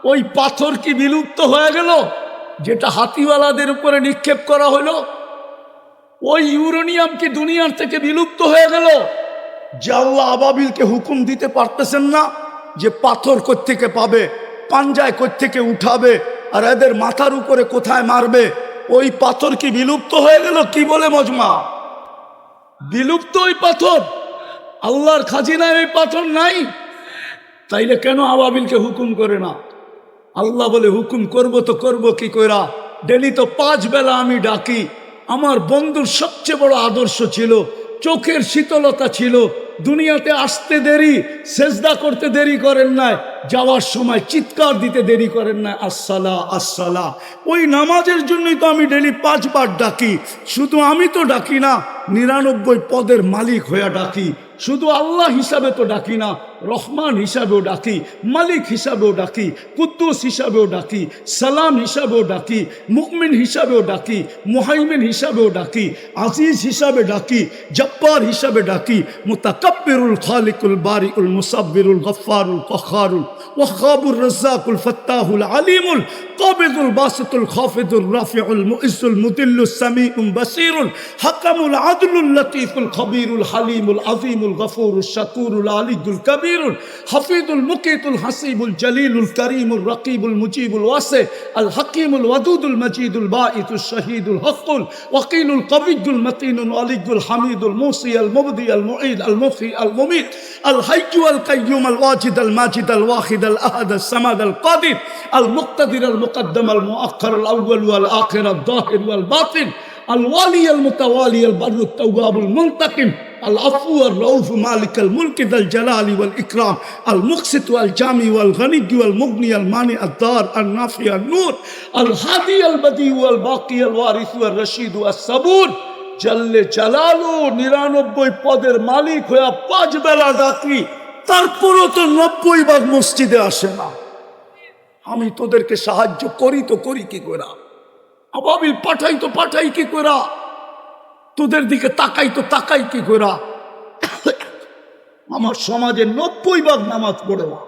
ওই পাথর কি বিলুপ্ত হয়ে গেল যেটা হাতিওয়ালাদের উপরে নিক্ষেপ করা হলো? ওই ইউরেনিয়াম কি দুনিয়ার থেকে বিলুপ্ত হয়ে গেল? যে আল্লাহ আবাবিলকে হুকুম দিতে পারতেছেন না যে পাথর কোত্থেকে পাবে, পাঞ্জায় কোত্থেকে উঠাবে, আর এদের মাথার উপরে কোথায় মারবে? ওই পাথর কি বিলুপ্ত হয়ে গেল? কি বলে মজমা? বিলুপ্ত ওই পাথর? আল্লাহর খাজিনায় ওই পাথর নাই? তাইলে কেন আবাবিলকে হুকুম করে না? আল্লাহ বলে হুকুম করব তো করব কি কইরা? ডেলি তো 5 বেলা আমি ডাকি। আমার বন্ধুর সবচেয়ে বড় আদর্শ ছিল, চোখের শীতলতা ছিল। দুনিয়াতে আসতে দেরি, সেজদা করতে দেরি করেন নাই, যাওয়ার সময় চিৎকার দিতে দেরি করেন না, আসসালা আসসালা। ওই নামাজের জন্যই তো আমি ডেলি 5 বার ডাকি। শুধু আমি তো ডাকি না, 99 পদের মালিক হয়ে ডাকি। শুধু আল্লাহ হিসাবে তো ডাকি না, রহমান হিসাবেও ডাকি, মালিক হিসাবেও ডাকি, কুদ্দুস হিসাবেও ডাকি, সালাম হিসাবেও ডাকি, মুমিন হিসাবেও ডাকি, মুহাইমিন হিসাবেও ডাকি, আজিজ হিসাবে ডাকি, জব্বার হিসাবে ডাকি, মুতাকাব্বিরুল খালিকুল বারিউল মুসাব্বিরুল গফফারুল কখারুল ওয়াহাবুর রাজ্জাকুল ফাত্তাহুল আলিমুল কাবিদুল বাসিতুল খাফিদুর রাফিউল মুইজ্জুল মুদিল্লুস সামিউল বাসিরুল হাকামুল আদলুল লতীফুল খবীরুল হালিমুল আযীমুল গফুরুশ শাকুরুল আলিয়ুল কবীরুল হাফিজুল মুকিতুল হাসিবুল জলিলুল করিমুল রকিবুল মুজিবুল ওয়াসি আল হাকিমুল ওয়াদুদুল মজিদুল বাঈতুশ শহীদুল হকুল ওয়াকিলুল কবিয়ুল মতিনুল আলিয়ুল হামিদুল মুসি আল মুবদি আল মুঈদ আল মুখি আল মুমিত আল হাইয়্যু আল কাইয়্যুম আল ওয়াজিদ আল মাজিদ আল ওয়াহিদ আল আহাদ আল সামাদ আল কাদির আল মুক্তাদির আল মুকদ্দম আল মুআক্খার আল আউয়াল ওয়াল আখির আল যাহির ওয়াল বাতিন الوالي المتوالي البر التواب المنتقم العفو الرؤوف مالك الملك ذا الجلال والإكرام المقسط والجامع والغني والمغني المانع الضار النافع النور الهادي البديع والباقي الوارث والرشيد والصبور جل جلاله 99 পদের মালিক হয়ে 5 বেলা ডাকি, তারপরও তো 90 ভাগ মসজিদে আসে না। আমি তোদেরকে সাহায্য করি তো করি কি করে? আবাবিল পাঠাই তো পাঠাই কি করা? তোদের দিকে তাকাই তো তাকাই কি করা? আমার সমাজে 90 ভাগ নামাজ পড়ে না।